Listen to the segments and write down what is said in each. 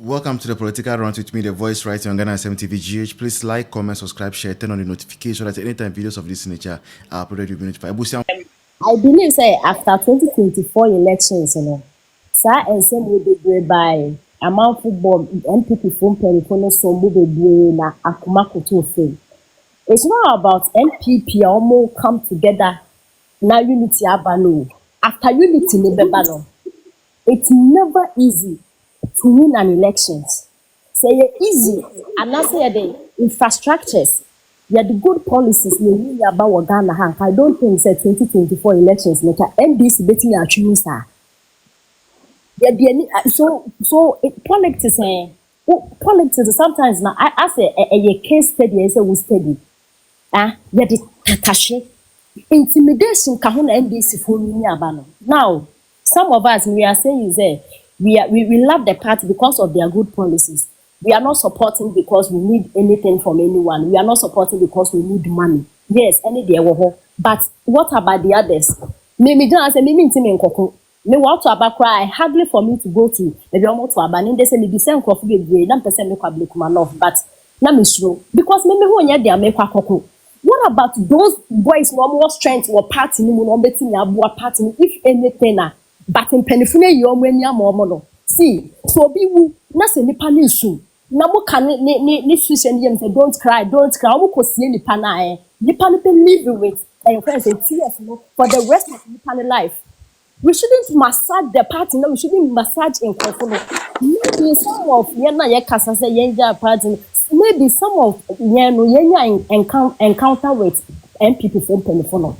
Welcome to the Political Round with me, the voice writer on Ghana SMTV GH. Please like, comment, subscribe, share, turn on the notification so that anytime videos of this nature are uploaded, you'll be notified. I believe say after 2024 elections, sir and some will be by amount football NPP phone telephone so move na akuma koto fame. It's not about NPP almost come together now unity abano. After unity nebebano, it's never easy to win an elections. Say it easy and not say the infrastructures. Yeah, the good policies we really about Ghana. I don't think say 2024 elections like NDC betting our choose her. Yeah, politics politics sometimes now I say a case study I say we study. Yeah the Takashi intimidation kahuna NDC for me abano. Now some of us we are saying is we love the party because of their good policies. We are not supporting because we need anything from anyone. We are not supporting because we need money. Yes, any day but what about the others? Maybe don't say maybe intime nkoko. Me want to abakra hardly for me to go to maybe almost to abandon they say me the same nkoko be great. Na person make kwa blake man off but na me sure because me who nya dia make kwa koko. What about those boys no more strength or party ni mo no beti ni aboa party if anything but in penifune yo mo ani ama no see so bi wu na se nipa ni su na mo ka ni susen yem say don't cry mo ko sie nipa na nipa ni be live with and friends say tears no for the rest of nipa life. We shouldn't massage the party no we shouldn't massage in control. Maybe some of na ye kasa say yenja party maybe some of yenya encounter with NPP from penifone.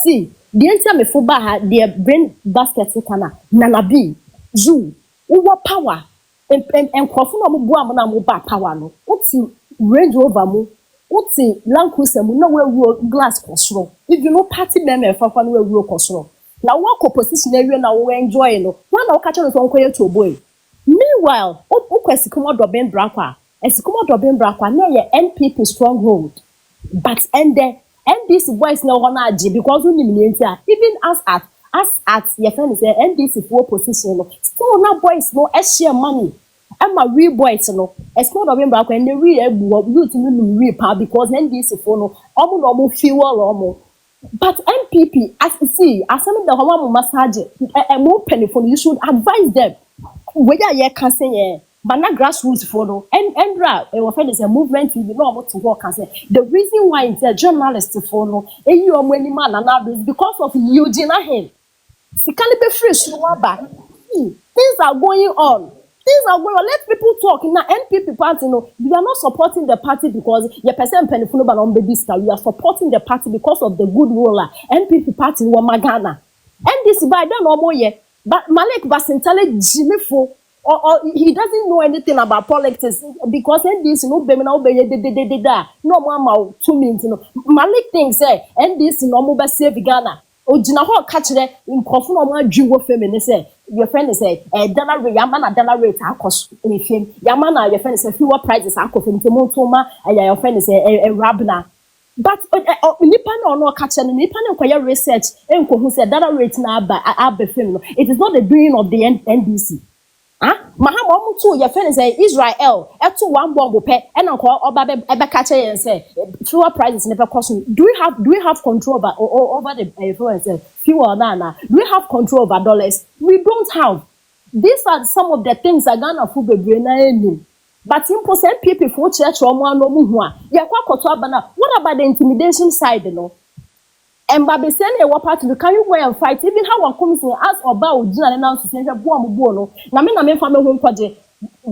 See the entire me for ba their brain basket kana nanabi zoo over power and crofun no bo am na mo ba power no oti range over mo oti land cruiser mo na we glass kosoro if you know party member fa no we kosoro na what opposition area na we enjoy no one na catch no so nkoye to boy meanwhile o kwesikomo doben brakwa esikomo doben brakwa na ye NPP stronghold but NDC boys no one aji because we need even as your friend say NDC for position no still na boys no share money and my real boys no it's not of back when the real youth no real pa because NDC for no omo fuel omo but NPP as you see as some of the home massage and more penny you should advise them whether you can say but not grassroots for no and our friend is a movement you know about to work and say the reason why it's a journalist for no and you are many man and because of Eugene him it can't be free things are going on let people talk in the NPP party no we are not supporting the party because your person penifunu ba on baby star we are supporting the party because of the good ruler NPP party wa magana and this by don't know more yet but Malik Basintale Jimmy for or he doesn't know anything about politics because this no be na obey no more 2 minutes no Malik thinks and this no more be save Ghana ojina ho ka kire nkofo no ma dwuwo feminine say your friend say dollar rate yama na dollar rate akos efiem yama na your friend say fuel prices akofem te mo to ma your friend say rabna but nipa no ka kire nipa no kwaya research enkohu say dollar rate na aba fem no it is not the doing of the NDC. Mahama to your friend say Israel eto one bomb pe and oba be catch say fuel prices never cost. Do we have control over the fuel na do we have control over dollars? We don't have. These are some of the things that Ghana food be na enu. But in percent people for church or more no mu ho a ye kwa koto abana. What about the intimidation side no? And Baby send a part to can you go and fight even how one comes in as about Ojina announce to send a bomb bono. Na me family home project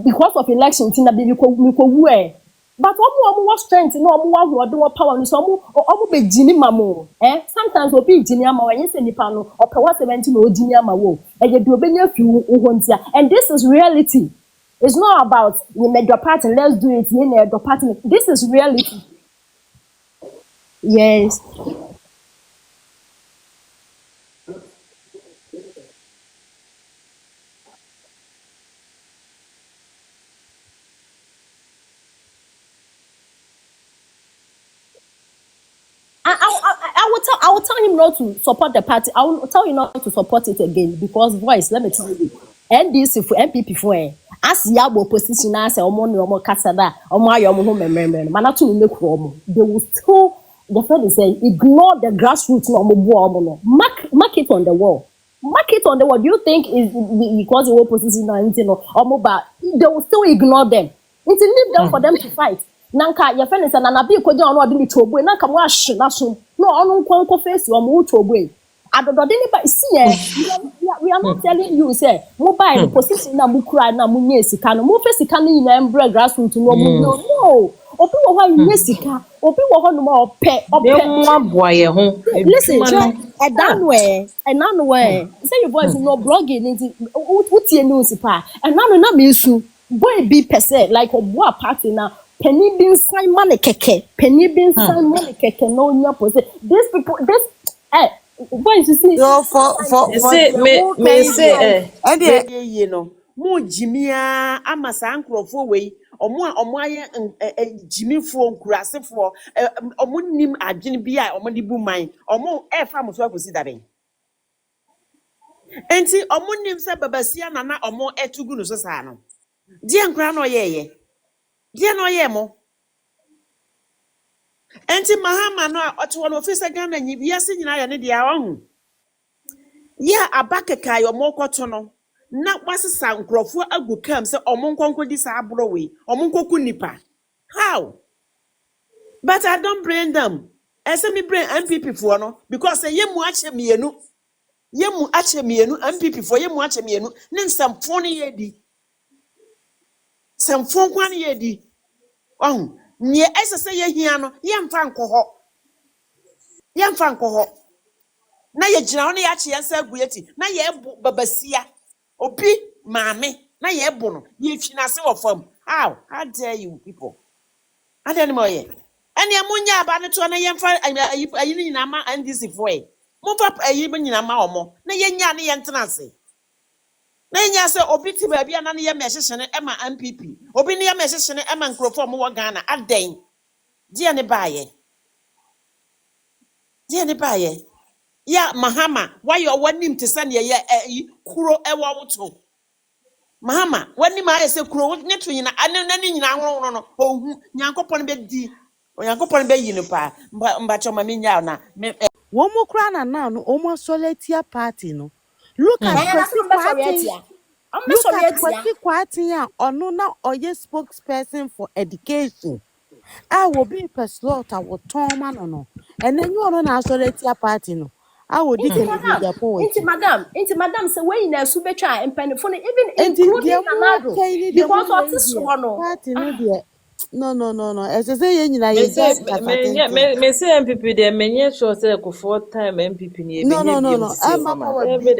because of election thing that we ko wear. But omo strength no omo wa do power no so omo be jini mamo. Sometimes we be jini ama when you say nipa no or per 70 no jini ama wo. E ye do obenya fi wo hontia. And this is reality. It's not about you make your party let's do it you your party. This is reality. Yes. I will tell him not to support the party. I will tell you not to support it again because voice. Let me tell you. NDC for NPP for as yabo opposition as omo kasa da omo ayo omo ho mememem mana to me kro omo they will still the friend is saying ignore the grassroots no omo bo omo no mark it on the wall. Mark it on the wall. Do you think is because the opposition or anything or omo they will still ignore them? It's leave them for them to fight. Nanka your friend is an anabi ko dey ono odi to ogbe nanka mo ahwe na so no ono nkwanko face omo to ogbe adodode ni ba see we are not telling you say mobile the position na mukura na munye sika no mo face sika ni na embre grassroots no mo no obi wo ho nye sika obi wo ho no ma ope mo aboye ho listen and say your voice no blogging nti utie news pa and na me su boy be per se like obo party na penny bin sign money keke no nya pose these people this boys you see So for me say and the no mo jimia amasa nkrofo we omo aye jimifo nkurasefo omo nim adwene bi a omo de bu man omo fa mo so akosi daben enti omo nim se babasia na omo etugu no so saa no die nkura no yeye die no ye mo enti mahama no otewo no ofisa Ghana nyi biase nyina ya ne dia ohu ya abakeka yo mokoto no na wasesa nkrofo agu kam se omonkonko di sa abro we omonkoku nipa how but I don't blame them ese me blame NPP for no because yemu ache mienu NPP for yemu ache mienu ne nsamfo ne yedi samfo kwan yedi nye ese se ye hia no yemfa nkoho na ye gina ono ya che yansa agueti na ye babasia obi maame na ye bu no ye twinase wo fam how dare you people ade ni mo ye ene amunya aba ne to na ye mfa ayi ni nyina ma NDC for e mo fa ayi be nyina ma omo na ye nya ne ye ntenase na nya se obi ti ba bia na ne ye mehyehyene e ma NPP obi ne ye mehyehyene e ma nkrofo mo wo Ghana aden die ne baaye ya mahama why you wanim to send ye kuro ewa wuto mahama wanim aye se kuro ne to nyina ane nyina ahoro no ohu nyankopon be di nyankopon be yi no pa mba choma menya na One more crown and now, no almost solitia party, no. Look at Kwesi Kwatia or no now or yes spokesperson for education. I will be per slot, I will turn man or no. And then you are on our solitia party, no. I will dig in the poet. Into madam say we na su betwa empanifo no even And including the Nanado because of this one party no dear. No. As I say, you know, me say NPP there menye sure say ko 4 time NPP ni no. I'm every